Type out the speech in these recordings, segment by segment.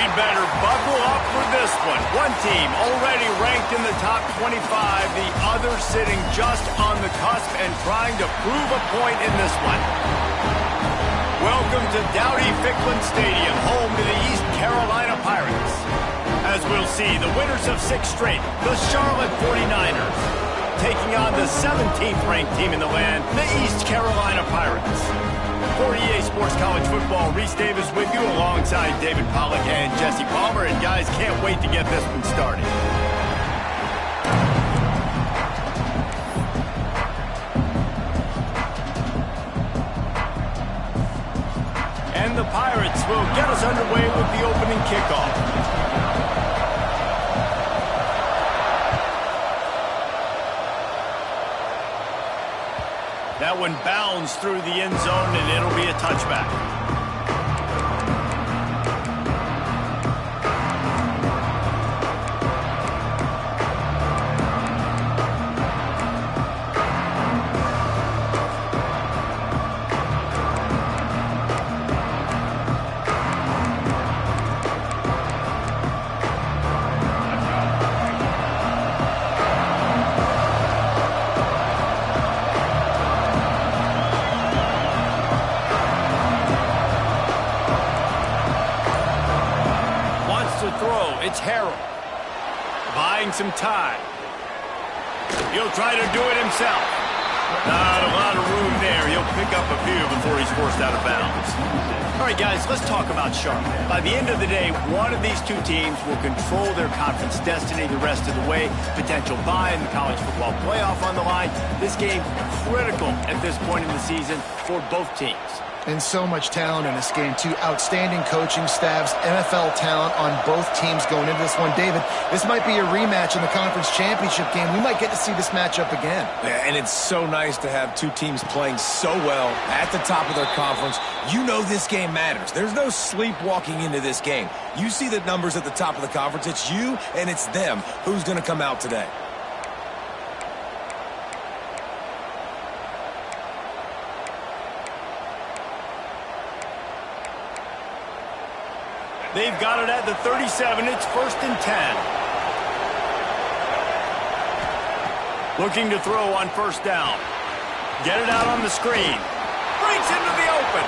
We'd better buckle up for this one. One team already ranked in the top 25, the other sitting just on the cusp and trying to prove a point in this one. Welcome to Dowdy-Ficklin Stadium, home to the East Carolina Pirates. As we'll see, the winners of 6 straight, the Charlotte 49ers, taking on the 17th ranked team in the land, the East Carolina Pirates. For EA Sports College Football, Reese Davis with you alongside David Pollack and Jesse Palmer. And guys, can't wait to get this one started. And the Pirates will get us underway with the opening kickoff. That one bounds through the end zone, and it'll be a touchback. It's Harrell, buying some time. He'll try to do it himself. Not a lot of room there. He'll pick up a few before he's forced out of bounds. All right, guys, let's talk about Charlotte. By the end of the day, one of these two teams will control their conference destiny the rest of the way. Potential bye in the college football playoff on the line. This game critical at this point in the season for both teams. And so much talent in this game, too. Outstanding coaching staffs, NFL talent on both teams going into this one. David, this might be a rematch in the conference championship game. We might get to see this matchup again. Yeah, and it's so nice to have two teams playing so well at the top of their conference. You know this game matters. There's no sleepwalking into this game. You see the numbers at the top of the conference. It's you and it's them. Who's going to come out today? They've got it at the 37. It's 1st and 10. Looking to throw on 1st down. Get it out on the screen. Breaks into the open.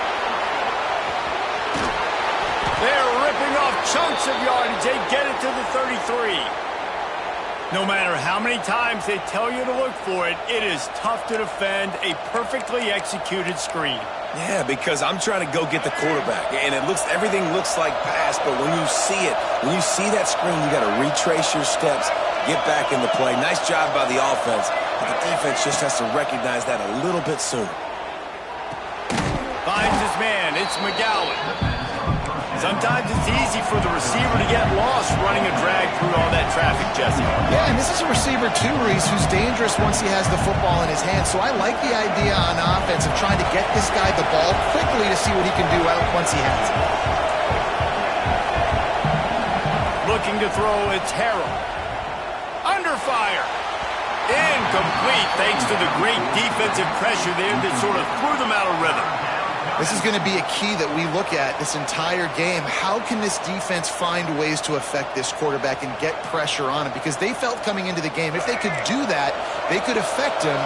They're ripping off chunks of yardage. They get it to the 33. No matter how many times they tell you to look for it, it is tough to defend a perfectly executed screen. Yeah, because I'm trying to go get the quarterback, and everything looks like pass, but when you see it, when you see that screen, you got to retrace your steps, get back into play. Nice job by the offense, but the defense just has to recognize that a little bit sooner. Finds his man. It's McGowan. Sometimes it's easy for the receiver to get lost running a drag through all that traffic, Jesse. Yeah, and this is a receiver too, Reese, who's dangerous once he has the football in his hands. So I like the idea on offense of trying to get this guy the ball quickly to see what he can do out once he has it. Looking to throw, it's Harrell. Under fire. Incomplete thanks to the great defensive pressure there that sort of threw them out of rhythm. This is going to be a key that we look at this entire game. How can this defense find ways to affect this quarterback and get pressure on him? Because they felt coming into the game, if they could do that, they could affect him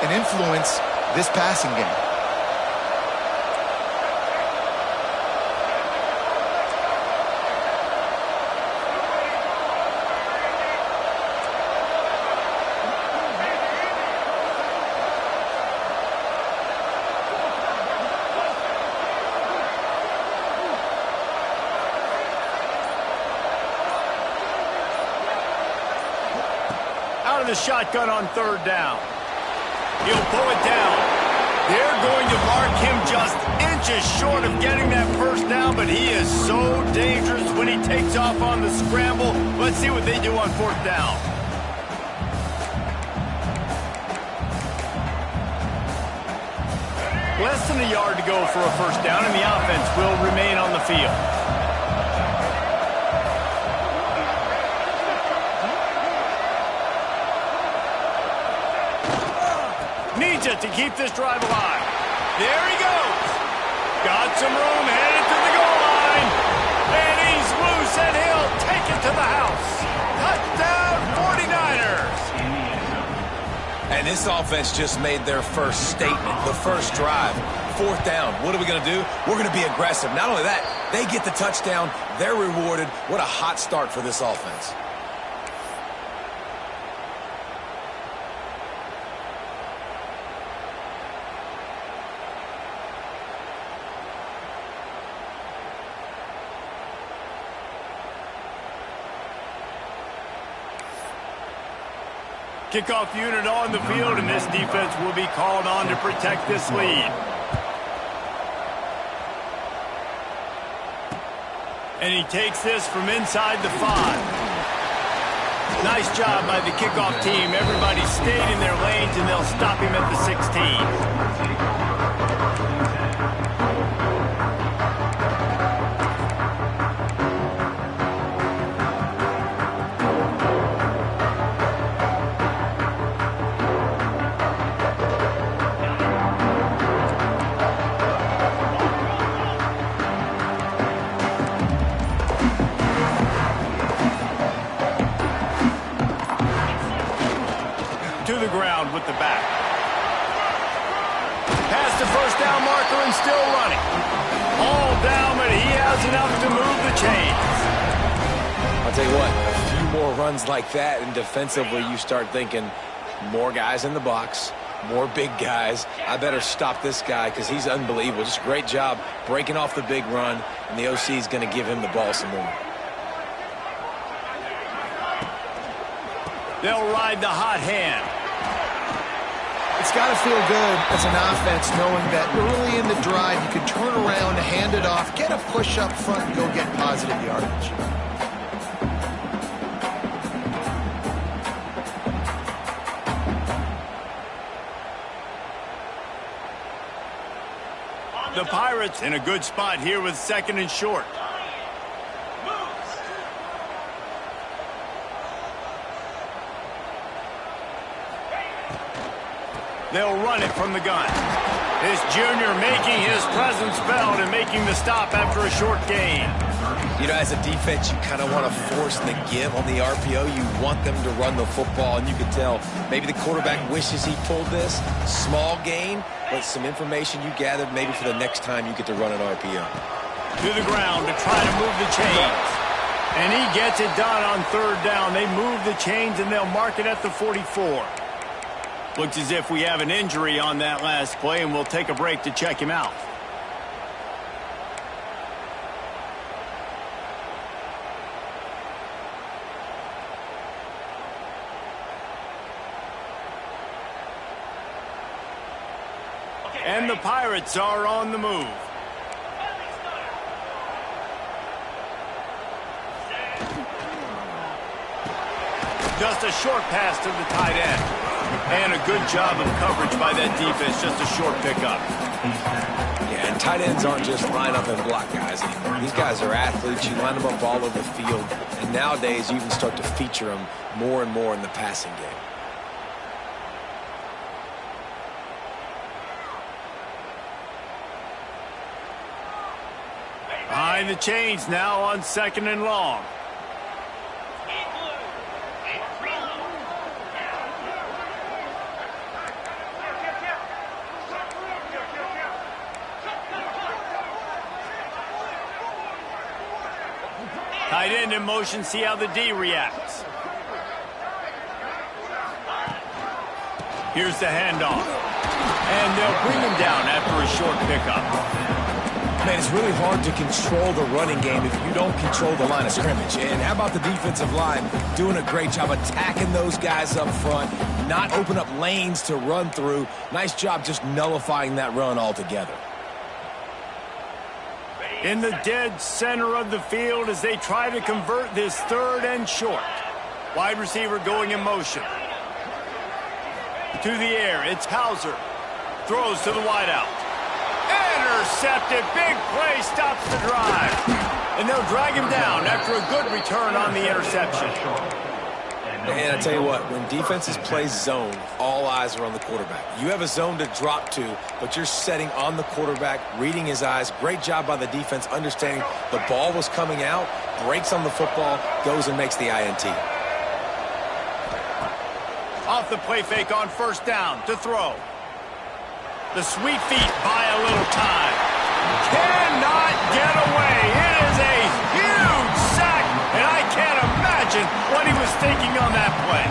and influence this passing game. The shotgun on 3rd down. He'll pull it down. They're going to mark him just inches short of getting that 1st down, but he is so dangerous when he takes off on the scramble. Let's see what they do on 4th down. Less than a yard to go for a 1st down, and the offense will remain on the field. Needs it to keep this drive alive. There he goes. Got some room, headed to the goal line. And he's loose this offense just made their first statement, the first drive. 4th down. What are we going to do? We're going to be aggressive. Not only that, they get the touchdown. They're rewarded. What a hot start for this offense. Kickoff unit on the field, and this defense will be called on to protect this lead. And he takes this from inside the 5. Nice job by the kickoff team. Everybody stayed in their lanes, and they'll stop him at the 16. Ground with the back. Past the first down marker and still running. All down, but he has enough to move the chains. I'll tell you what, a few more runs like that, and defensively you start thinking more guys in the box, more big guys. I better stop this guy because he's unbelievable. Just a great job breaking off the big run, and the OC is going to give him the ball some more. They'll ride the hot hand. It's got to feel good as an offense knowing that early in the drive you can turn around, hand it off, get a push up front, and go get positive yardage. The Pirates in a good spot here with 2nd and short. They'll run it from the gun. This junior making his presence felt and making the stop after a short gain. You know, as a defense, you kind of want to force the give on the RPO. You want them to run the football, and you can tell maybe the quarterback wishes he pulled this. Small gain, but some information you gathered maybe for the next time you get to run an RPO. To the ground to try to move the chains. And he gets it done on 3rd down. They move the chains, and they'll mark it at the 44. Looks as if we have an injury on that last play, and we'll take a break to check him out. And the Pirates are on the move. Just a short pass to the tight end. And a good job of coverage by that defense. Just a short pickup. Yeah, and tight ends aren't just line up and block guys anymore. These guys are athletes. You line them up all over the field. And nowadays, you even start to feature them more and more in the passing game. Behind the chains now on 2nd and long. Tight end in motion, see how the D reacts. Here's the handoff. And they'll bring him down after a short pickup. Man, it's really hard to control the running game if you don't control the line of scrimmage. And how about the defensive line doing a great job attacking those guys up front, not open up lanes to run through. Nice job just nullifying that run altogether. In the dead center of the field as they try to convert this 3rd and short. Wide receiver going in motion. To the air, it's Hauser. Throws to the wideout. Intercepted. Big play stops the drive. And they'll drag him down after a good return on the interception. And I tell you what, when defenses play zone, all eyes are on the quarterback. You have a zone to drop to, but you're setting on the quarterback, reading his eyes. Great job by the defense, understanding the ball was coming out, breaks on the football, goes and makes the INT. Off the play fake on first down to throw. The sweet feet buy a little time. Cannot get away. It is a huge sack, and I can't imagine what he was thinking on that play.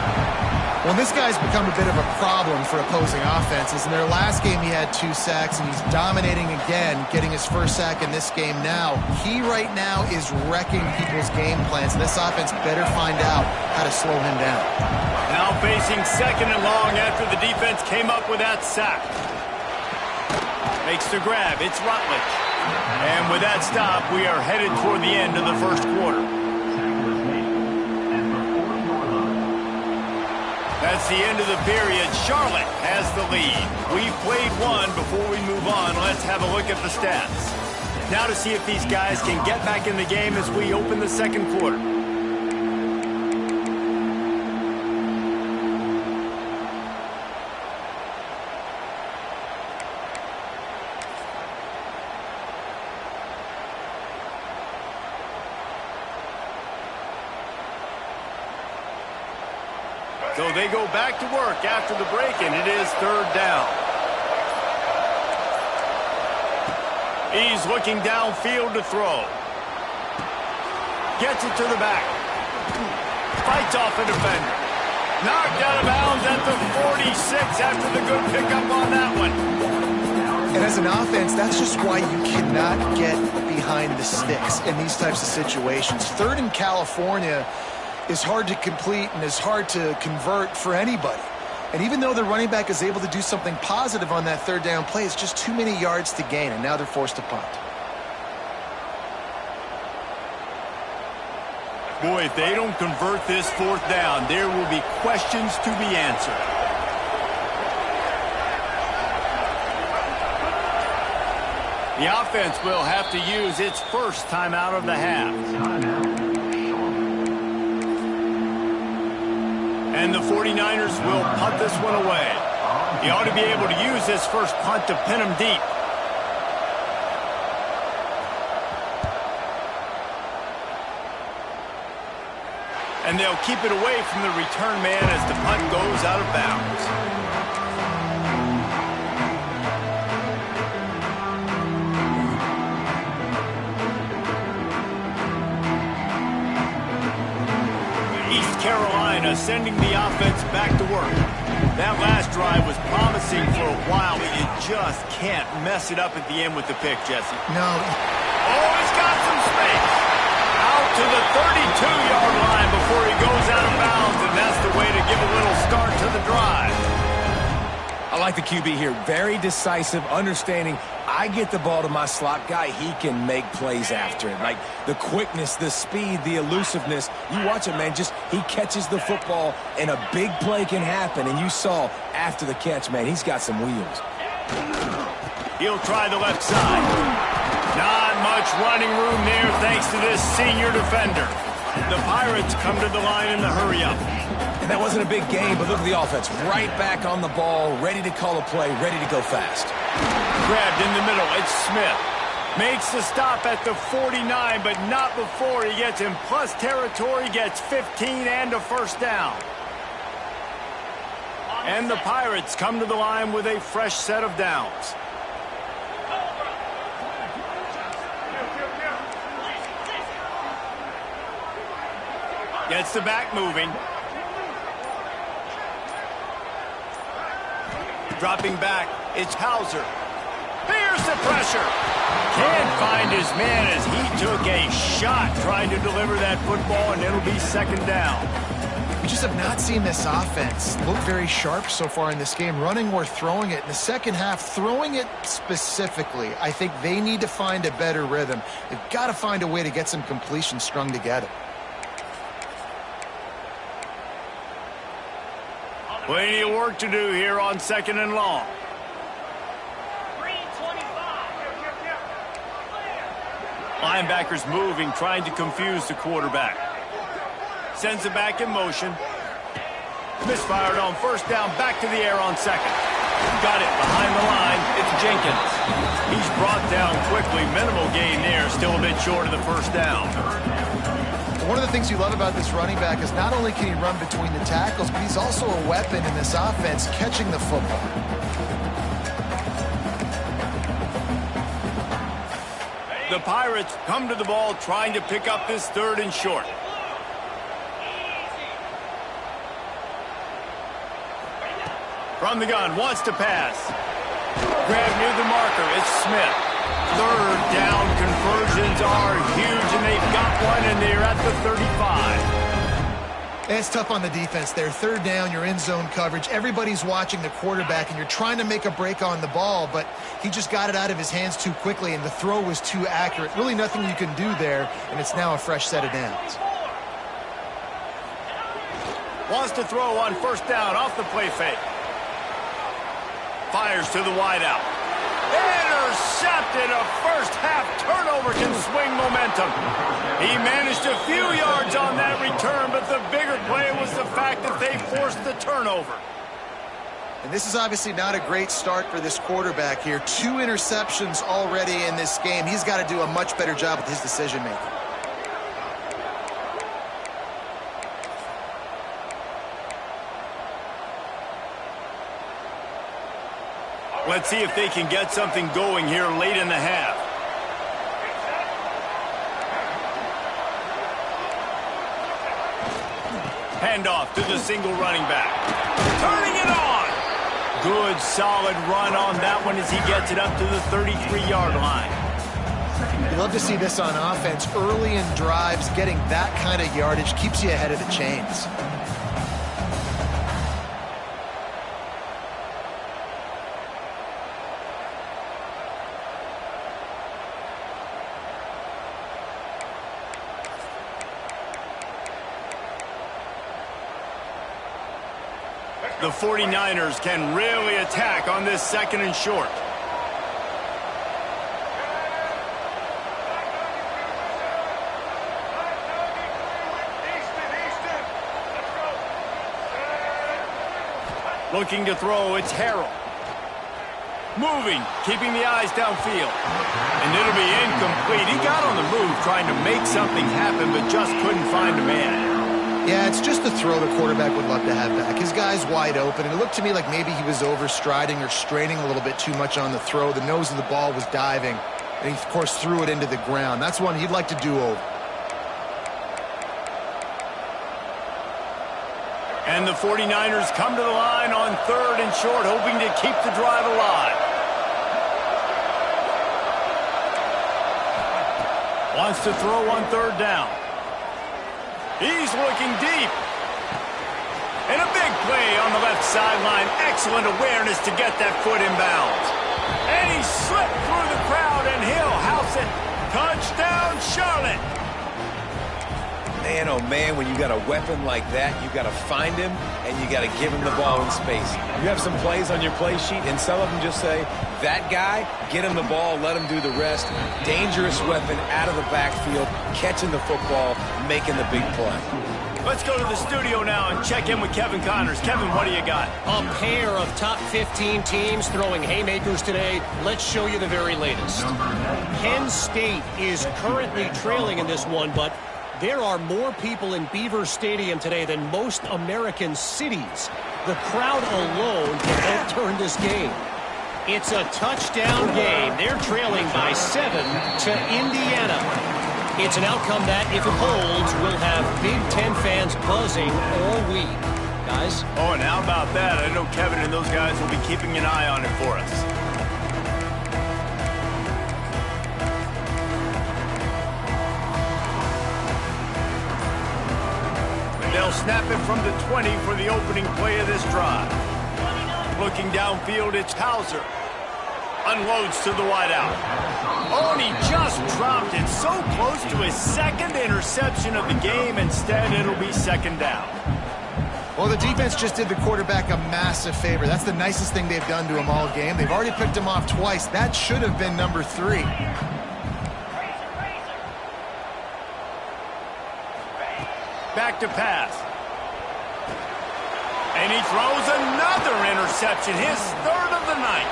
Well, this guy's become a bit of a problem for opposing offenses. In their last game, he had 2 sacks, and he's dominating again, getting his first sack in this game now. He right now is wrecking people's game plans, and this offense better find out how to slow him down. Now facing second and long after the defense came up with that sack. Makes the grab. It's Rutledge. And with that stop, we are headed toward the end of the first quarter. That's the end of the period. Charlotte has the lead. We've played one. Before we move on, let's have a look at the stats. Now to see if these guys can get back in the game as we open the second quarter. So they go back to work after the break, and it is third down. He's looking downfield to throw. Gets it to the back. Fights off a defender. Knocked out of bounds at the 46 after the good pickup on that one. And as an offense, that's just why you cannot get behind the sticks in these types of situations. Third in California is hard to complete and is hard to convert for anybody. And even though the running back is able to do something positive on that third down play, it's just too many yards to gain, and now they're forced to punt. Boy, if they don't convert this fourth down, there will be questions to be answered. The offense will have to use its first timeout of the half. And the 49ers will punt this one away. He ought to be able to use this first punt to pin him deep. And they'll keep it away from the return man as the punt goes out of bounds. Carolina sending the offense back to work. That last drive was promising for a while, but you just can't mess it up at the end with the pick, Jesse. No. Oh, he's got some space. Out to the 32-yard line before he goes out of bounds, and that's the way to give a little start to the drive. I like the QB here. Very decisive, understanding I get the ball to my slot guy, he can make plays after it. Like the quickness, the speed, the elusiveness. You watch it, man, just he catches the football and a big play can happen. And you saw after the catch, man, he's got some wheels. He'll try the left side. Not much running room there thanks to this senior defender. The Pirates come to the line in the hurry-up. And that wasn't a big game, but look at the offense. Right back on the ball, ready to call a play, ready to go fast. Grabbed in the middle. It's Smith. Makes the stop at the 49, but not before he gets in plus territory, gets 15 and a first down. And the Pirates come to the line with a fresh set of downs. Gets the back moving. Dropping back, it's Hauser. Here's the pressure. Can't find his man as he took a shot trying to deliver that football, and it'll be second down. We just have not seen this offense look very sharp so far in this game, running or throwing it. In the second half, throwing it specifically, I think they need to find a better rhythm. They've got to find a way to get some completions strung together. Plenty of work to do here on second and long. Linebackers moving, trying to confuse the quarterback. Sends it back in motion. Misfired on first down, back to the air on second. Got it behind the line. It's Jenkins. He's brought down quickly. Minimal gain there, still a bit short of the first down. One of the things you love about this running back is not only can he run between the tackles, but he's also a weapon in this offense catching the football. The Pirates come to the ball trying to pick up this 3rd and short. From the gun, wants to pass. Grab near the marker, it's Smith. 3rd down conversions are huge, and they've got one, and they're at the 35. It's tough on the defense there. 3rd down, you're in zone coverage. Everybody's watching the quarterback, and you're trying to make a break on the ball, but he just got it out of his hands too quickly, and the throw was too accurate. Really nothing you can do there, and it's now a fresh set of downs. Wants to throw on 1st down off the play fake. Fires to the wideout. Intercepted. A first-half turnover can swing momentum. He managed a few yards on that return, but the bigger play was the fact that they forced the turnover. And this is obviously not a great start for this quarterback here. 2 interceptions already in this game. He's got to do a much better job with his decision-making. Let's see if they can get something going here late in the half. Handoff to the single running back. Turning it on. Good, solid run on that one as he gets it up to the 33-yard line. You love to see this on offense. Early in drives, getting that kind of yardage keeps you ahead of the chains. The 49ers can really attack on this 2nd and short. Looking to throw, it's Harrell. Moving, keeping the eyes downfield. And it'll be incomplete. He got on the move trying to make something happen, but just couldn't find a man. Yeah, it's just the throw the quarterback would love to have back. His guy's wide open, and it looked to me like maybe he was overstriding or straining a little bit too much on the throw. The nose of the ball was diving, and he, of course, threw it into the ground. That's one he'd like to do over. And the 49ers come to the line on 3rd and short, hoping to keep the drive alive. Wants to throw on 3rd down. He's looking deep. And a big play on the left sideline. Excellent awareness to get that foot in bounds. And he slipped through the crowd, and he'll house it. Touchdown, Charlotte. Man, oh man, when you got a weapon like that, you got to find him, and you got to give him the ball in space. You have some plays on your play sheet, and some of them just say, that guy, get him the ball, let him do the rest. Dangerous weapon out of the backfield, catching the football, making the big play. Let's go to the studio now and check in with Kevin Connors. Kevin, what do you got? A pair of top 15 teams throwing haymakers today. Let's show you the very latest. Penn State is currently trailing in this one, but there are more people in Beaver Stadium today than most American cities. The crowd alone can help turn this game. It's a touchdown game. They're trailing by 7 to Indiana. It's an outcome that, if it holds, will have Big Ten fans buzzing all week. Guys? Oh, and how about that? I know Kevin and those guys will be keeping an eye on it for us. They'll snap it from the 20 for the opening play of this drive. Looking downfield, it's Hauser. Unloads to the wideout. Oh, and he just dropped it so close to his 2nd interception of the game. Instead, it'll be 2nd down. Well, the defense just did the quarterback a massive favor. That's the nicest thing they've done to him all game. They've already picked him off twice. That should have been number 3. Back to pass. And he throws another interception, his 3rd of the night.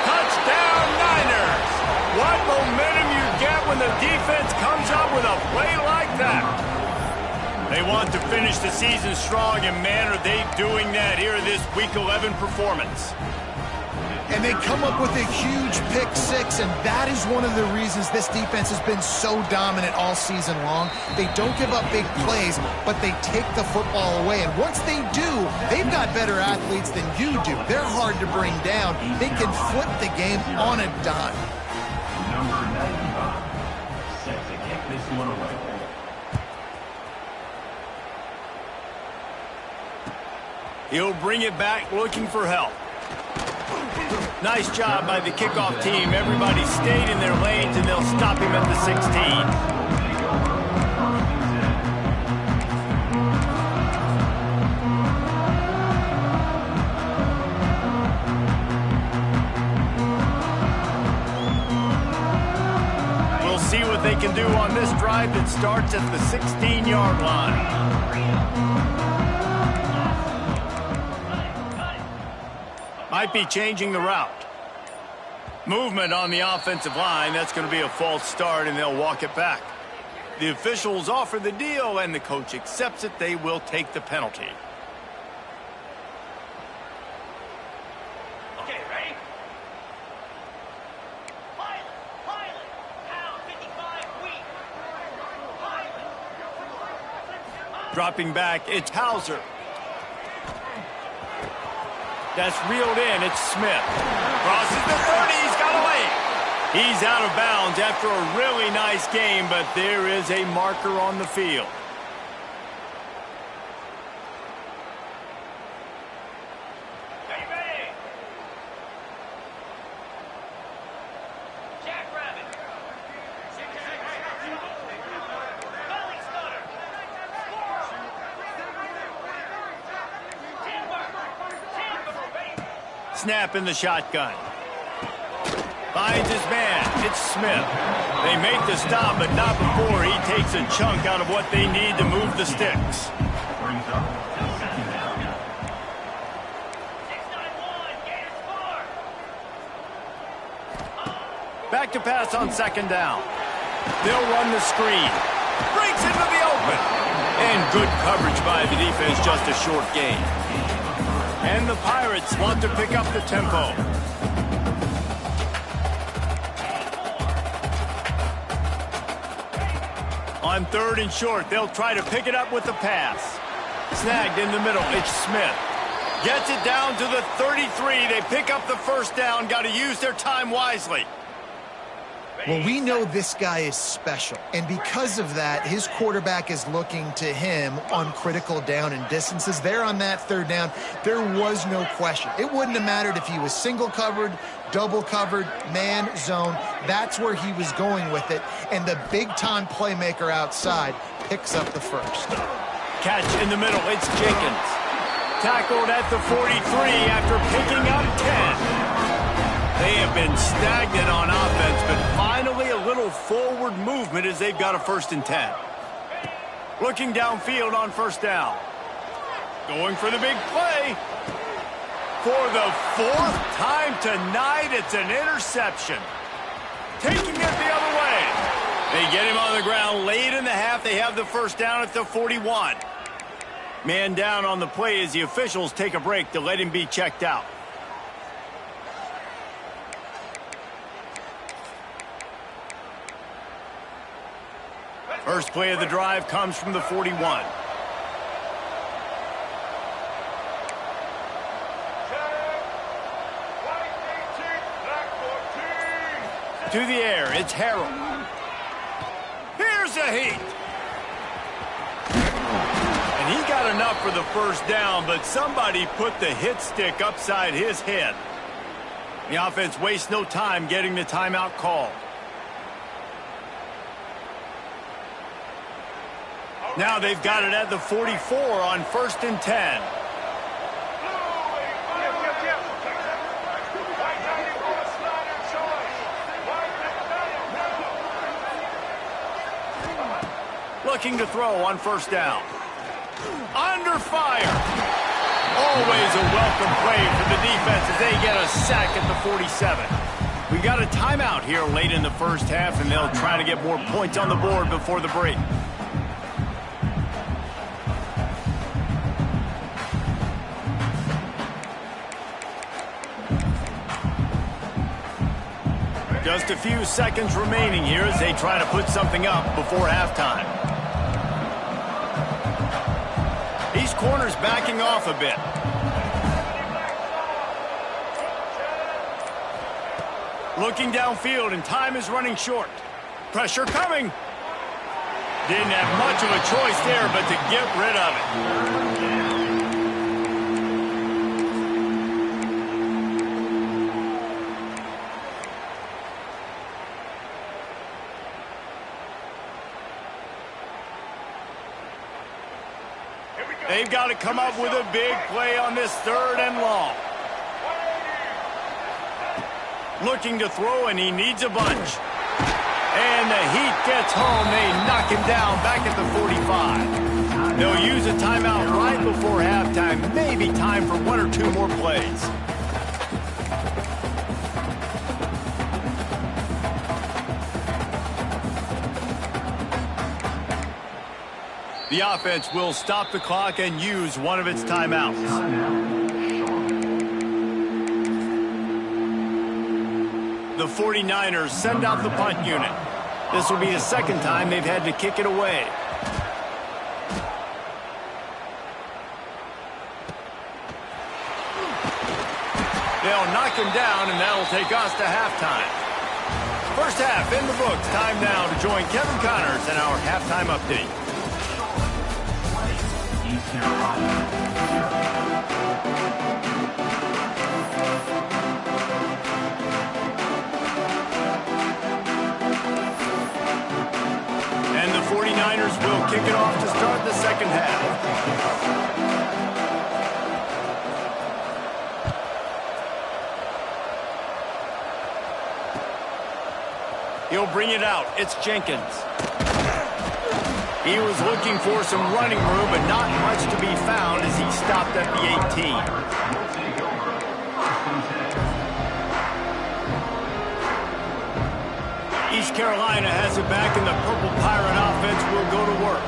Touchdown, Niners! What momentum you get when the defense comes up with a play like that. They want to finish the season strong, and man, are they doing that here in this Week 11 performance. And they come up with a huge pick six, and that is one of the reasons this defense has been so dominant all season long. They don't give up big plays, but they take the football away. And once they do, they've got better athletes than you do. They're hard to bring down. They can flip the game on a dime. Number 95, set to kick this one away. He'll bring it back looking for help. Nice job by the kickoff team. Everybody stayed in their lanes, and they'll stop him at the 16. We'll see what they can do on this drive that starts at the 16-yard line. Might be changing the route. Movement on the offensive line. That's going to be a false start, and they'll walk it back. The officials offer the deal, and the coach accepts it. They will take the penalty. Okay, ready? Pilot, pound 55, weak. Dropping back, it's Hauser. That's reeled in. It's Smith. Crosses the 30. He's got away. He's out of bounds after a really nice game, but there is a marker on the field. Ready? Jackrabbit. Belly stutter. Snap in the shotgun. Finds his man. It's Smith. They make the stop, but not before he takes a chunk out of what they need to move the sticks. Brings up the second down. 691, gain score. Back to pass on second down. They'll run the screen. Breaks into the open. And good coverage by the defense, just a short gain. And the Pirates want to pick up the tempo. On third and short, they'll try to pick it up with the pass. Snagged in the middle, it's Smith. Gets it down to the 33. They pick up the first down. Got to use their time wisely. Well, we know this guy is special, and because of that, his quarterback is looking to him on critical down and distances. There on that third down, there was no question. It wouldn't have mattered if he was single covered, double covered, man, zone. That's where he was going with it, and the big-time playmaker outside picks up the first. Catch in the middle, it's Jenkins. Tackled at the 43 after picking up 10. They have been stagnant on offense, but finally a little forward movement as they've got a 1st and 10. Looking downfield on first down. Going for the big play. For the 4th time tonight, it's an interception. Taking it the other way. They get him on the ground late in the half. They have the first down at the 41. Man down on the play as the officials take a break to let him be checked out. First play of the drive comes from the 41. To the air, it's Harrell. Here's a heat. And he got enough for the first down, but somebody put the hit stick upside his head. The offense wastes no time getting the timeout called. Now they've got it at the 44 on 1st and 10. Looking to throw on first down. Under fire. Always a welcome play for the defense as they get a sack at the 47. We got a timeout here late in the first half, and they'll try to get more points on the board before the break. Just a few seconds remaining here as they try to put something up before halftime. These corners backing off a bit. Looking downfield, and time is running short. Pressure coming. Didn't have much of a choice there, but to get rid of it. They've got to come up with a big play on this 3rd and long. Looking to throw, and he needs a bunch. And the Heat gets home. They knock him down back at the 45. They'll use a timeout right before halftime. Maybe time for 1 or 2 more plays. The offense will stop the clock and use one of its timeouts. The 49ers send out the punt unit. This will be the 2nd time they've had to kick it away. They'll knock him down, and that'll take us to halftime. First half in the books. Time now to join Kevin Connors in our halftime update. East Carolina. And the 49ers will kick it off to start the 2nd half. He'll bring it out. It's Jenkins. He was looking for some running room, but not much to be found as he stopped at the 18. East Carolina has it back, and the Purple Pirate offense will go to work.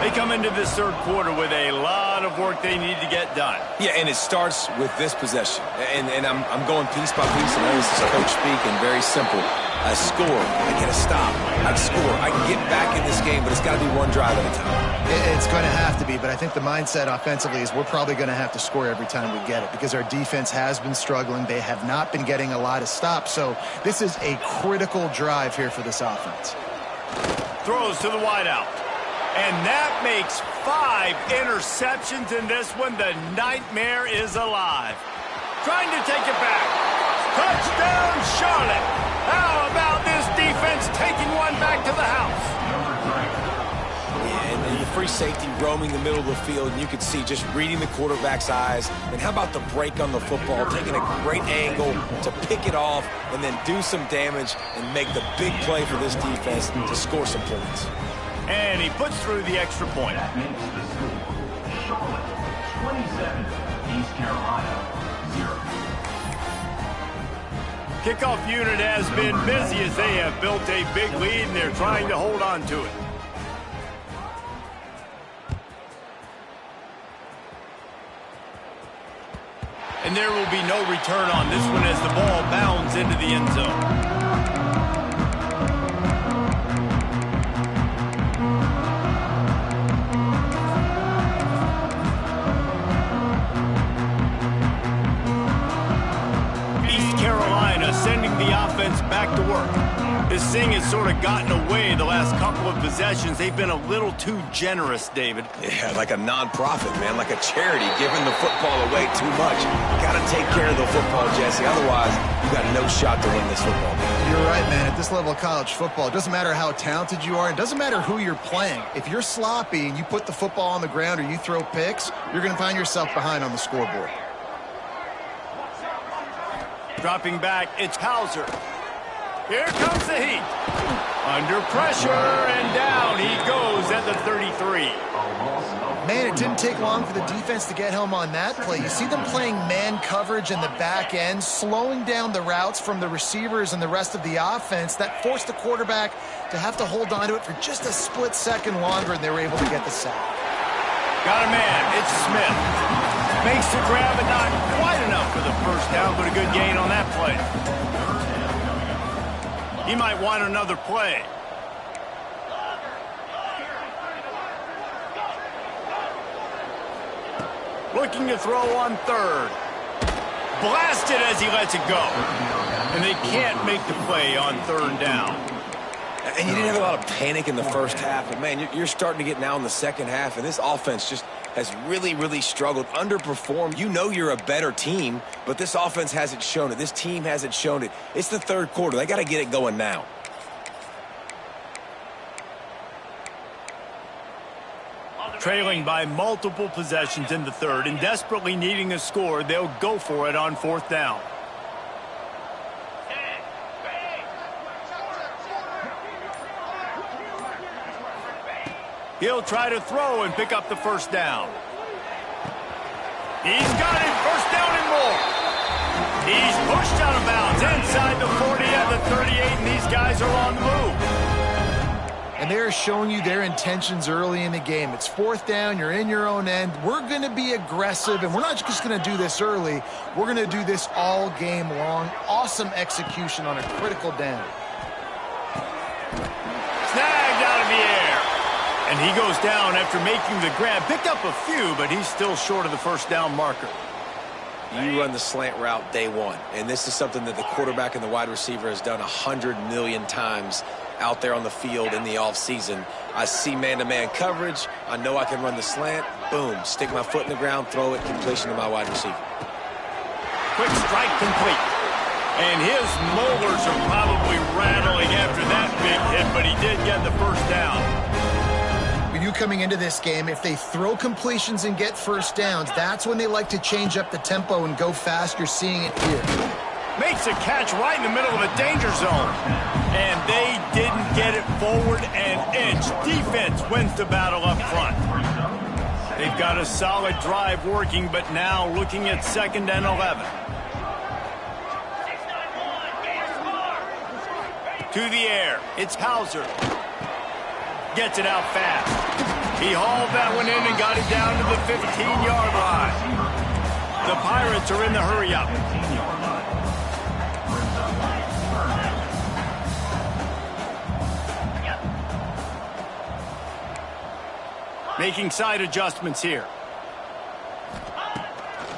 They come into this 3rd quarter with a lot of work they need to get done. Yeah, and it starts with this possession. And I'm going piece by piece, and this is coach speak, and very simple. I score, I get a stop, I score, I can get back in this game, but it's got to be one drive at a time. It's going to have to be, but I think the mindset offensively is we're probably going to have to score every time we get it because our defense has been struggling. They have not been getting a lot of stops, so this is a critical drive here for this offense. Throws to the wideout. And that makes 5 interceptions in this one. The nightmare is alive. Trying to take it back. Touchdown, Charlotte. How about this defense taking one back to the house? Yeah, and the free safety roaming the middle of the field, and you can see just reading the quarterback's eyes. And how about the break on the football, taking a great angle to pick it off and then do some damage and make the big play for this defense to score some points. And he puts through the extra point. That makes the score Charlotte 27, East Carolina 0. Kickoff unit has been busy as they have built a big lead, and they're trying to hold on to it. And there will be no return on this one as the ball bounds into the end zone. Sending the offense back to work. This thing has sort of gotten away the last couple of possessions. They've been a little too generous, David. Yeah, like a non-profit, man, like a charity, giving the football away too much. Got to take care of the football, Jesse. Otherwise, you got no shot to win this football game. You're right, man. At this level of college football, it doesn't matter how talented you are. It doesn't matter who you're playing. If you're sloppy and you put the football on the ground or you throw picks, you're going to find yourself behind on the scoreboard. Dropping back, it's Hauser. Here comes the Heat. Under pressure, and down he goes at the 33. Man, it didn't take long for the defense to get home on that play. You see them playing man coverage in the back end, slowing down the routes from the receivers and the rest of the offense. That forced the quarterback to have to hold on to it for just a split second longer, and they were able to get the sack. Got a man, it's Smith. Makes the grab, but not quite enough for the first down, but a good gain on that play. He might want another play. Looking to throw on third. Blasted as he lets it go. And they can't make the play on third down. And you didn't have a lot of panic in the first half, but, man, you're starting to get now in the second half, and this offense just has really, really struggled, underperformed. You know you're a better team, but this offense hasn't shown it. This team hasn't shown it. It's the third quarter. They got to get it going now. Trailing by multiple possessions in the third and desperately needing a score, they'll go for it on fourth down. He'll try to throw and pick up the first down. He's got it, first down and more. He's pushed out of bounds inside the 40 and the 38, and these guys are on the move. And they're showing you their intentions early in the game. It's fourth down, you're in your own end. We're going to be aggressive, and we're not just going to do this early. We're going to do this all game long. Awesome execution on a critical down. Snagged out of the air. And he goes down after making the grab. Picked up a few, but he's still short of the first down marker. You run the slant route day one, and this is something that the quarterback and the wide receiver has done 100 million times out there on the field in the offseason. I see man-to-man coverage. I know I can run the slant. Boom, stick my foot in the ground, throw it, completion to my wide receiver. Quick strike complete. And his molars are probably rattling after that big hit, but he did get the first down. You coming into this game, if they throw completions and get first downs, that's when they like to change up the tempo and go fast. You're seeing it here. Makes a catch right in the middle of a danger zone. And they didn't get it forward an inch. Defense wins the battle up front. They've got a solid drive working, but now looking at 2nd and 11. To the air. It's Hauser. Gets it out fast. He hauled that one in and got it down to the 15-yard line. The Pirates are in the hurry-up. Making side adjustments here.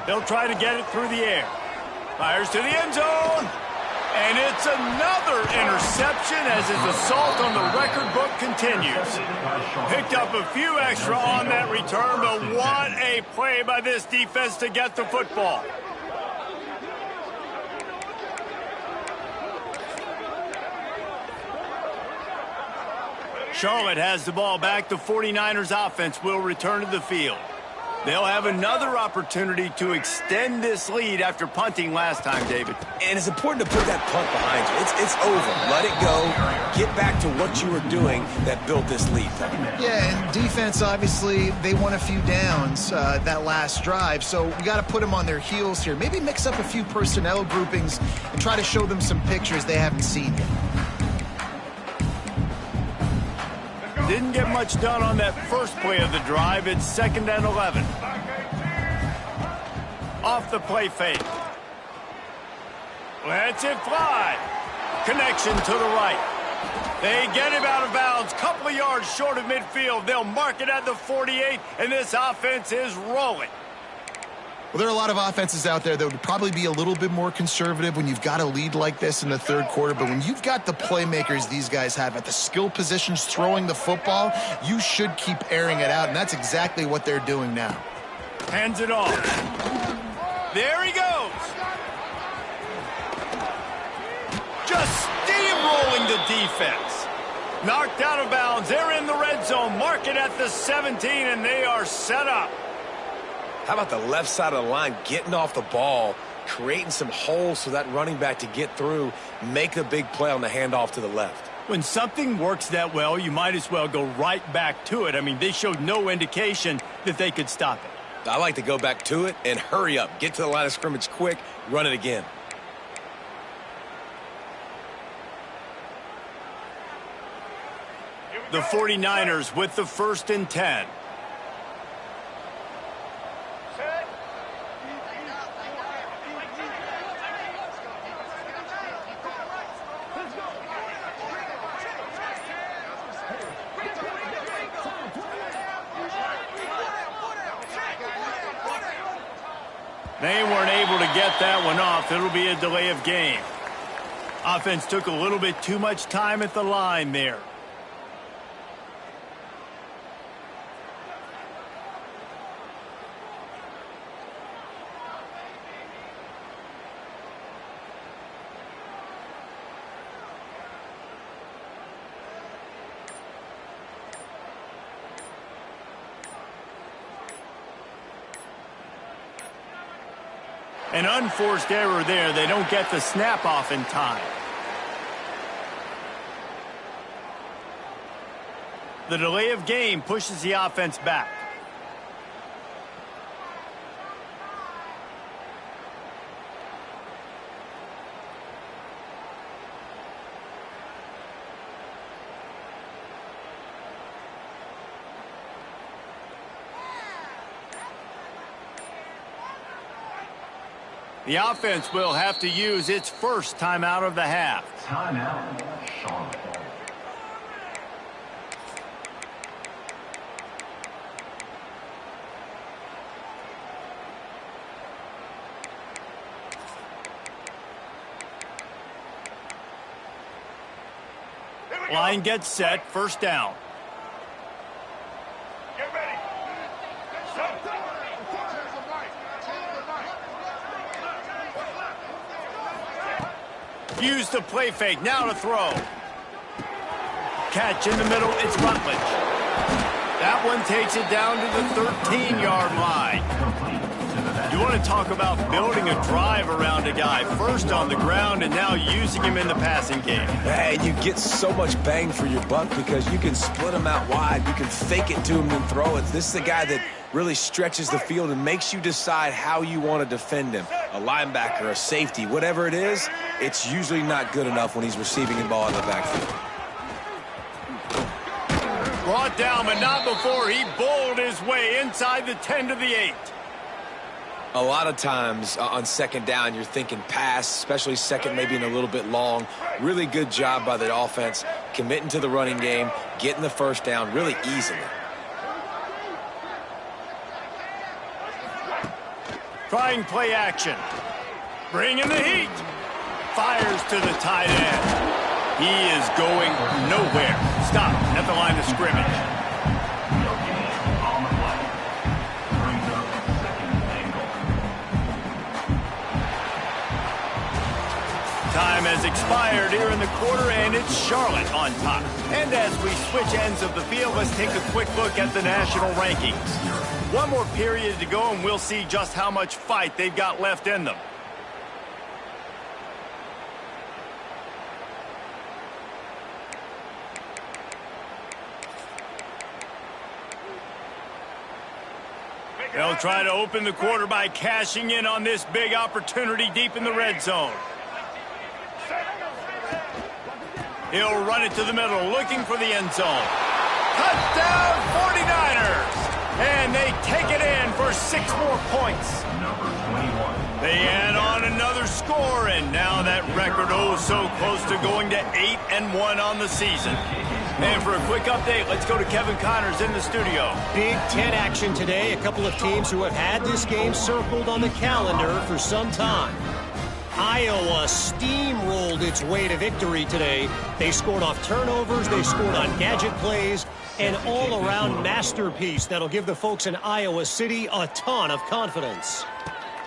They'll try to get it through the air. Fires to the end zone. And it's another interception as his assault on the record book continues. Picked up a few extra on that return, but what a play by this defense to get the football. Charlotte has the ball back. The 49ers offense will return to the field. They'll have another opportunity to extend this lead after punting last time, David. And it's important to put that punt behind you. It's over. Let it go. Get back to what you were doing that built this lead. Yeah, and defense, obviously, they won a few downs that last drive, so we got to put them on their heels here. Maybe mix up a few personnel groupings and try to show them some pictures they haven't seen yet. Didn't get much done on that first play of the drive. It's 2nd and 11. Off the play fake. Lets it fly. Connection to the right. They get him out of bounds. Couple of yards short of midfield. They'll mark it at the 48, and this offense is rolling. Well, there are a lot of offenses out there that would probably be a little bit more conservative when you've got a lead like this in the third quarter. But when you've got the playmakers these guys have at the skill positions throwing the football, you should keep airing it out. And that's exactly what they're doing now. Hands it off. There he goes. Just steamrolling the defense. Knocked out of bounds. They're in the red zone. Mark it at the 17, and they are set up. How about the left side of the line getting off the ball, creating some holes for that running back to get through, make a big play on the handoff to the left. When something works that well, you might as well go right back to it. I mean, they showed no indication that they could stop it. I like to go back to it and hurry up. Get to the line of scrimmage quick, run it again. The 49ers with the 1st and 10. They weren't able to get that one off. It'll be a delay of game. Offense took a little bit too much time at the line there. An unforced error there. They don't get the snap off in time. The delay of game pushes the offense back. The offense will have to use its first timeout of the half. Timeout, Charlotte. Line gets set, first down. Get ready. Use the play fake, now to throw. Catch in the middle, it's Rutledge. That one takes it down to the 13-yard line. You want to talk about building a drive around a guy, first on the ground and now using him in the passing game. And you get so much bang for your buck because you can split him out wide. You can fake it to him and throw it. This is the guy that really stretches the field and makes you decide how you want to defend him. A linebacker, a safety, whatever it is, it's usually not good enough when he's receiving the ball in the backfield. Brought down, but not before he bowled his way inside the 10 to the 8. A lot of times on second down, you're thinking pass, especially second, maybe in a little bit long. Really good job by the offense, committing to the running game, getting the first down really easily. Trying play action. Bringing the heat. Fires to the tight end. He is going nowhere. Stop at the line of scrimmage. No gain on the play. Brings up second and goal. Time has expired here in the quarter, and it's Charlotte on top. And as we switch ends of the field, let's take a quick look at the national rankings. One more period to go, and we'll see just how much fight they've got left in them. They'll try to open the quarter by cashing in on this big opportunity deep in the red zone. He'll run it to the middle, looking for the end zone. Touchdown, 49ers! And they take it in for 6 more points. Number 21. They add on another score, and now that record so close to going to 8-1 on the season. And for a quick update, let's go to Kevin Connors in the studio. Big Ten action today. A couple of teams who have had this game circled on the calendar for some time. Iowa steamrolled its way to victory today. They scored off turnovers, they scored on gadget plays, an all-around masterpiece that'll give the folks in Iowa City a ton of confidence.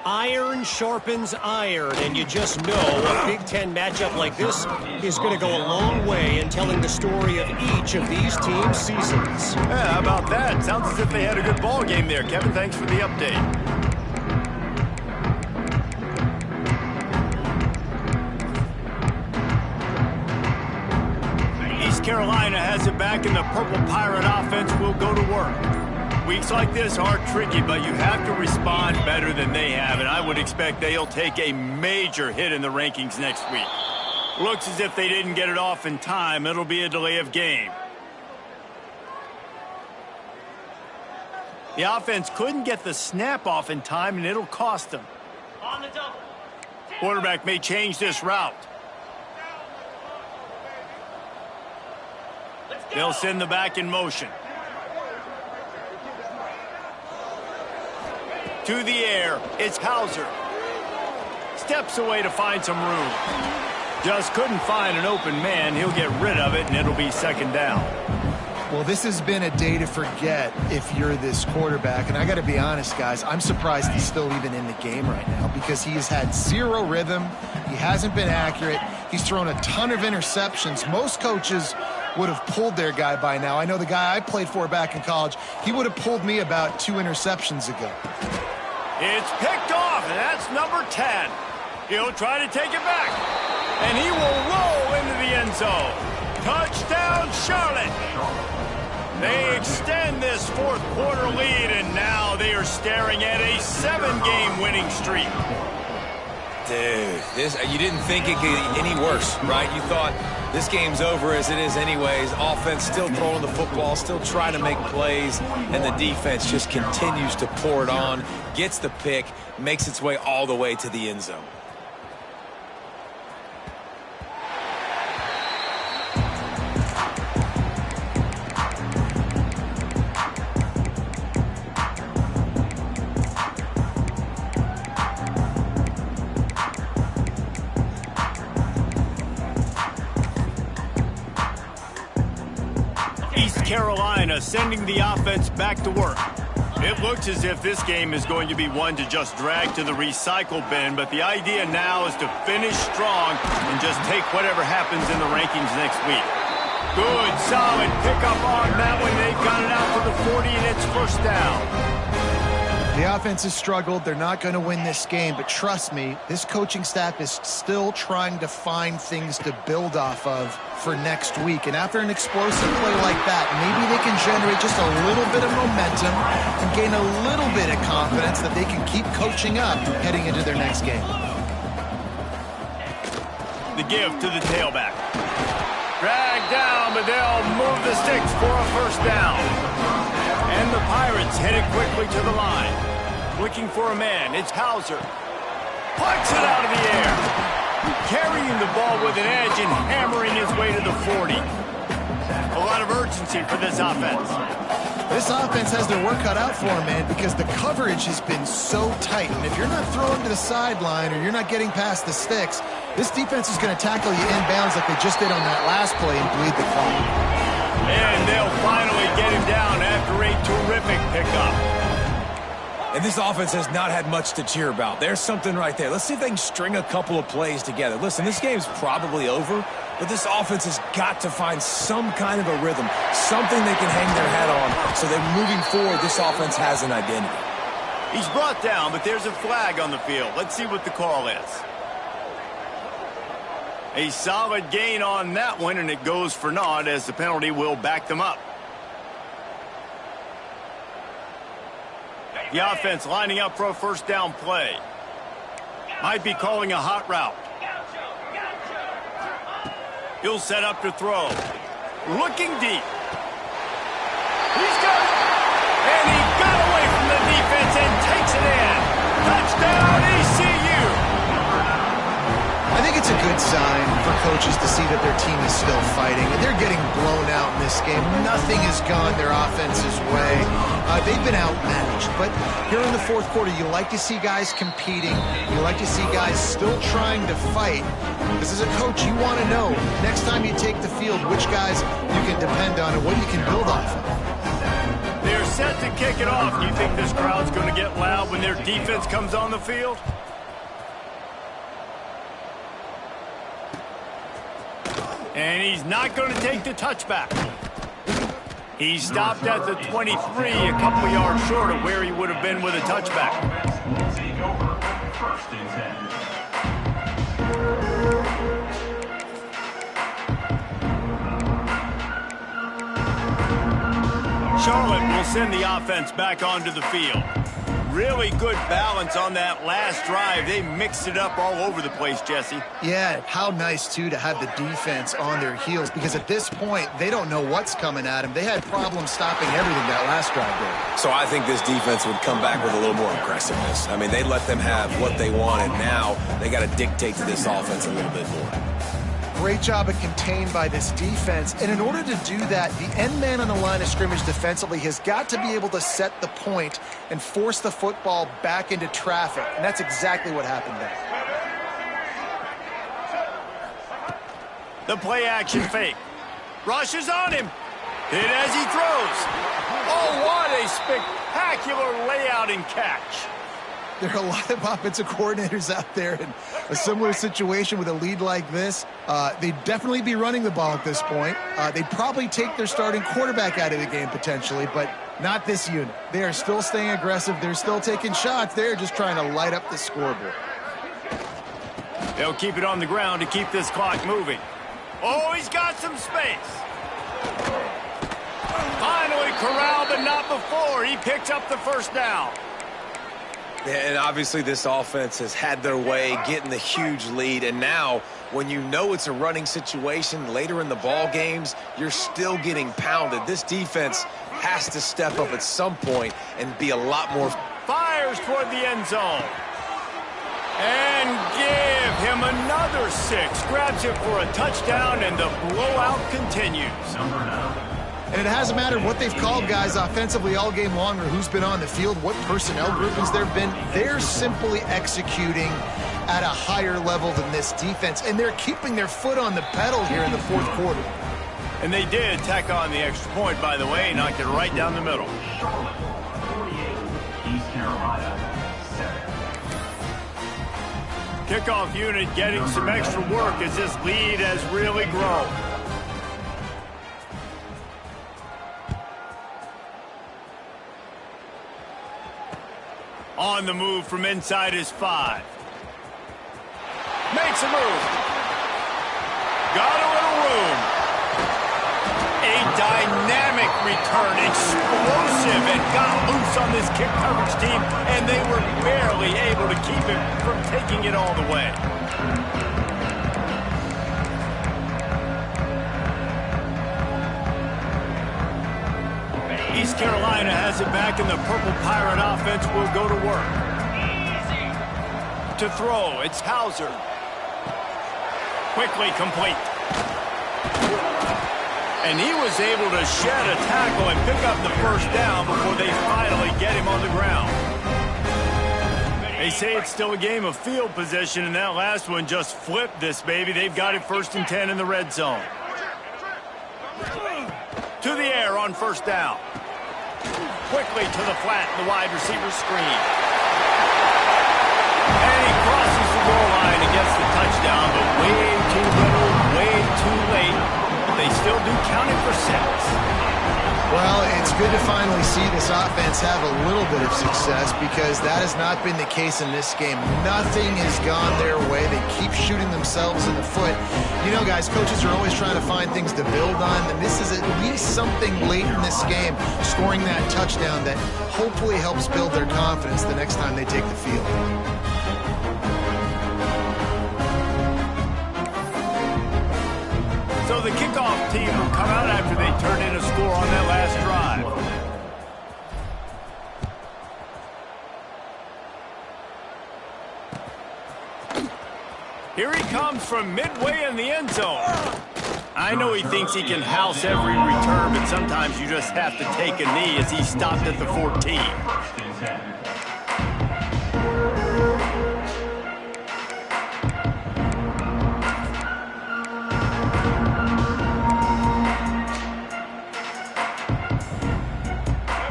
Iron sharpens iron, and you just know a Big Ten matchup like this is going to go a long way in telling the story of each of these teams' seasons. Yeah, how about that? Sounds as if they had a good ball game there. Kevin, thanks for the update. East Carolina has it back, and the Purple Pirate offense will go to work. Weeks like this are tricky, but you have to respond better than they have, and I would expect they'll take a major hit in the rankings next week. Looks as if they didn't get it off in time. It'll be a delay of game. The offense couldn't get the snap off in time, and it'll cost them. On the double. Quarterback may change this route. Let's go. They'll send the back in motion. To the air, it's Hauser. Steps away to find some room. Just couldn't find an open man. He'll get rid of it, and it'll be second down. Well, this has been a day to forget if you're this quarterback. And I got to be honest, guys, I'm surprised he's still even in the game right now because he has had zero rhythm. He hasn't been accurate. He's thrown a ton of interceptions. Most coaches would have pulled their guy by now. I know the guy I played for back in college, he would have pulled me about 2 interceptions ago. It's picked off, and that's number 10. He'll try to take it back, and he will roll into the end zone. Touchdown, Charlotte. They extend this fourth quarter lead, and now they are staring at a 7-game winning streak. Dude, you didn't think it could get any worse, right? You thought this game's over as it is anyways. Offense still throwing the football, still trying to make plays, and the defense just continues to pour it on, gets the pick, makes its way all the way to the end zone. Carolina sending the offense back to work. It looks as if this game is going to be one to just drag to the recycle bin, but the idea now is to finish strong and just take whatever happens in the rankings next week. Good, solid pickup on that one. They got it out to the 40, and it's first down. The offense has struggled. They're not going to win this game, but trust me, this coaching staff is still trying to find things to build off of for next week. And after an explosive play like that, maybe they can generate just a little bit of momentum and gain a little bit of confidence that they can keep coaching up heading into their next game. The give to the tailback. Dragged down, but they'll move the sticks for a first down. And the Pirates head it quickly to the line. Looking for a man, it's Hauser. Puts it out of the air. Carrying the ball with an edge and hammering his way to the 40. A lot of urgency for this offense. This offense has their work cut out for them, man, because the coverage has been so tight. And if you're not throwing to the sideline or you're not getting past the sticks, this defense is going to tackle you inbounds like they just did on that last play and bleed the clock. And they'll finally get him down after a terrific pickup. And this offense has not had much to cheer about. There's something right there. Let's see if they can string a couple of plays together. Listen, this game's probably over, but this offense has got to find some kind of a rhythm, something they can hang their hat on so that moving forward, this offense has an identity. He's brought down, but there's a flag on the field. Let's see what the call is. A solid gain on that one, and it goes for naught as the penalty will back them up. The offense lining up for a first down play. Might be calling a hot route. He'll set up to throw. Looking deep. He's got it. And he got away from the defense and takes it in. Touchdown, ECU. I think it's a good sign for coaches to see that their team is still fighting. And they're getting blown out in this game. Nothing has gone their offense's way. They've been outmatched. But here in the fourth quarter, you like to see guys competing. You like to see guys still trying to fight. Because as a coach, you want to know, next time you take the field, which guys you can depend on and what you can build off of. They're set to kick it off. Do you think this crowd's going to get loud when their defense comes on the field? And he's not going to take the touchback. He stopped at the 23, a couple yards short of where he would have been with a touchback. Take over, first and 10. Charlotte will send the offense back onto the field. Really good balance on that last drive. They mixed it up all over the place, Jesse. Yeah, how nice, too, to have the defense on their heels, because at this point, they don't know what's coming at them. They had problems stopping everything that last drive there. So I think this defense would come back with a little more aggressiveness. I mean, they let them have what they wanted. Now they got to dictate to this offense a little bit more. Great job of contained by this defense. And in order to do that, the end man on the line of scrimmage defensively has got to be able to set the point and force the football back into traffic. And that's exactly what happened there. The play action fake. Rushes on him. Hit as he throws. Oh, what a spectacular layout and catch. There are a lot of offensive coordinators out there in a similar situation with a lead like this. They'd definitely be running the ball at this point. They'd probably take their starting quarterback out of the game potentially, but not this unit. They are still staying aggressive. They're still taking shots. They're just trying to light up the scoreboard. They'll keep it on the ground to keep this clock moving. Oh, he's got some space. Finally corralled, but not before. He picks up the first down. Yeah, and obviously this offense has had their way getting the huge lead, and now when you know it's a running situation later in the ball games, you're still getting pounded. This defense has to step up at some point and be a lot more. Fires toward the end zone. And give him another 6. Grabs it for a touchdown, and the blowout continues. And it hasn't mattered what they've called guys offensively all game long or who's been on the field, what personnel groupings there have been. They're simply executing at a higher level than this defense, and they're keeping their foot on the pedal here in the fourth quarter. And they did tack on the extra point, by the way, knocked it right down the middle. Charlotte, 48. East Carolina, 7. Kickoff unit getting some extra work as this lead has really grown. On the move from inside his 5. Makes a move. Got a little room. A dynamic return, explosive, and got loose on this kick coverage team, and they were barely able to keep him from taking it all the way. East Carolina has it back, and the Purple Pirate offense will go to work. To throw, it's Hauser. Quickly complete. And he was able to shed a tackle and pick up the first down before they finally get him on the ground. They say it's still a game of field position, and that last one just flipped this baby. They've got it 1st and 10 in the red zone. To the air on first down. Quickly to the flat, the wide receiver screen. And he crosses the goal line and gets the touchdown, but way too little, way too late. But they still do count it for 6. Well, it's good to finally see this offense have a little bit of success because that has not been the case in this game. Nothing has gone their way. They keep shooting themselves in the foot. You know, guys, coaches are always trying to find things to build on, and this is at least something late in this game, scoring that touchdown that hopefully helps build their confidence the next time they take the field. So the kickoff team will come out after they turn in a score on that last drive. Here he comes from midway in the end zone. I know he thinks he can house every return, but sometimes you just have to take a knee as he stopped at the 14.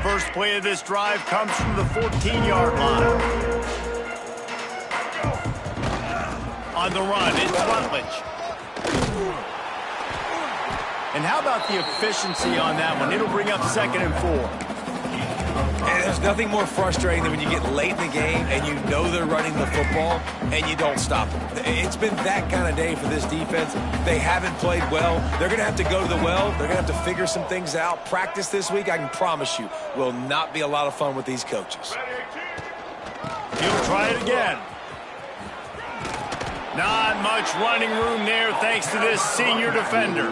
First play of this drive comes from the 14-yard line. On the run, it's Rutledge. And how about the efficiency on that one? It'll bring up 2nd and 4. And there's nothing more frustrating than when you get late in the game and you know they're running the football and you don't stop them. It's been that kind of day for this defense. They haven't played well. They're going to have to go to the well. They're going to have to figure some things out. Practice this week, I can promise you, will not be a lot of fun with these coaches. He'll try it again. Not much running room there thanks to this senior defender.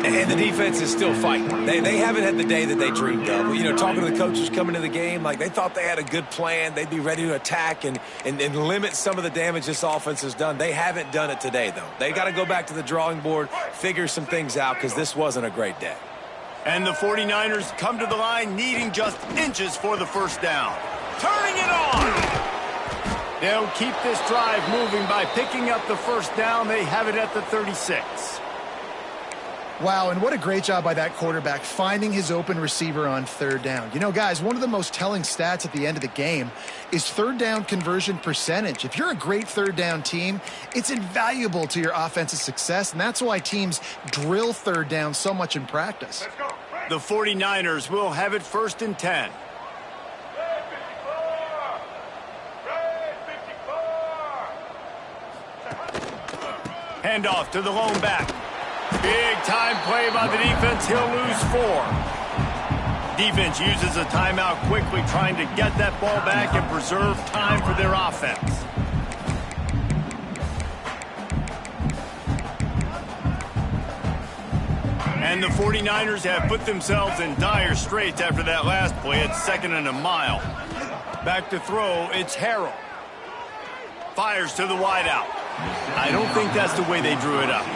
And the defense is still fighting. They haven't had the day that they dreamed of. You know, talking to the coaches coming to the game, like they thought they had a good plan. They'd be ready to attack and limit some of the damage this offense has done. They haven't done it today, though. They got to go back to the drawing board, figure some things out, because this wasn't a great day. And the 49ers come to the line needing just inches for the first down. Turning it on! They'll keep this drive moving by picking up the first down. They have it at the 36. Wow, and what a great job by that quarterback finding his open receiver on third down. You know, guys, one of the most telling stats at the end of the game is third down conversion percentage. If you're a great third down team, it's invaluable to your offensive success, and that's why teams drill third down so much in practice. The 49ers will have it first and 10. Handoff to the lone back. Big time play by the defense. He'll lose 4. Defense uses a timeout quickly, trying to get that ball back and preserve time for their offense. And the 49ers have put themselves in dire straits after that last play. It's 2nd and a mile. Back to throw, it's Harrell. Fires to the wideout. I don't think that's the way they drew it up.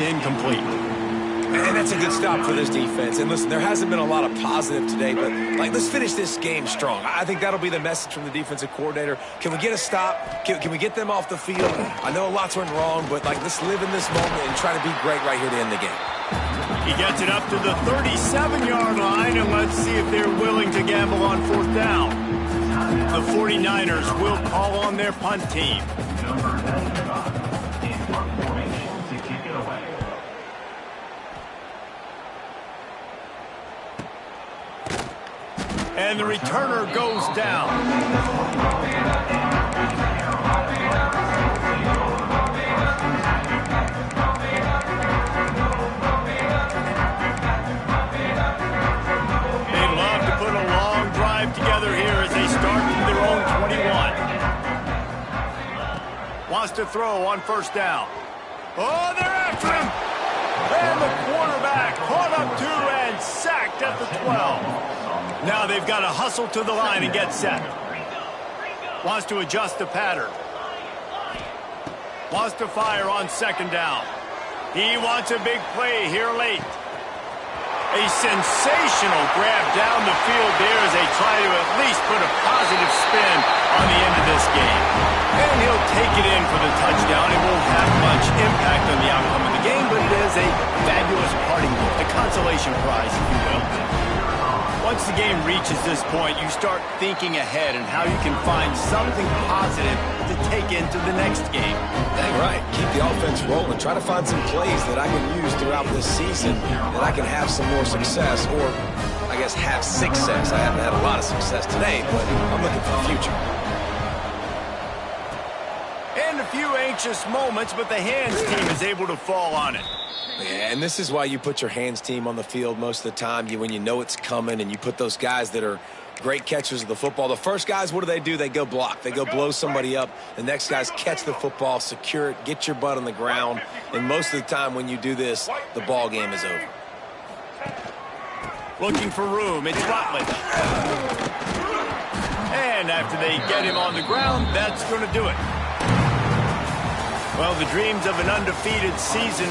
Incomplete. And that's a good stop for this defense. And listen, there hasn't been a lot of positive today, but let's finish this game strong. I think that'll be the message from the defensive coordinator. Can we get a stop? Can we get them off the field? I know lots went wrong, but let's live in this moment and try to be great right here to end the game. He gets it up to the 37-yard line, and let's see if they're willing to gamble on 4th down. The 49ers will call on their punt team. Number 95 in punt formation to kick it away. And the returner goes down. They love to put a long drive together here as they start from their own 21. Wants to throw on 1st down. Oh, they're after him! And the quarterback caught up to and sacked at the 12. Now they've got to hustle to the line and get set. Wants to adjust the pattern. Wants to fire on 2nd down. He wants a big play here late. A sensational grab down the field there as they try to at least put a positive spin on the end of this game. And he'll take it in for the touchdown. It won't have much impact on the outcome of the game, but it is a fabulous parting gift, a consolation prize, if you will. Once the game reaches this point, you start thinking ahead and how you can find something positive to take into the next game. Dang right. Keep the offense rolling. Try to find some plays that I can use throughout this season that I can have some more success, or I guess have success. I haven't had a lot of success today, but I'm looking for the future. And a few anxious moments, but the hands team is able to fall on it. Yeah, and this is why you put your hands team on the field most of the time, when you know it's coming, and you put those guys that are great catchers of the football. The first guys, what do? They go block. They go blow somebody up. The next guys catch the football, secure it, get your butt on the ground. And most of the time when you do this, the ball game is over. Looking for room, it's Rutledge. And after they get him on the ground, that's going to do it. Well, the dreams of an undefeated season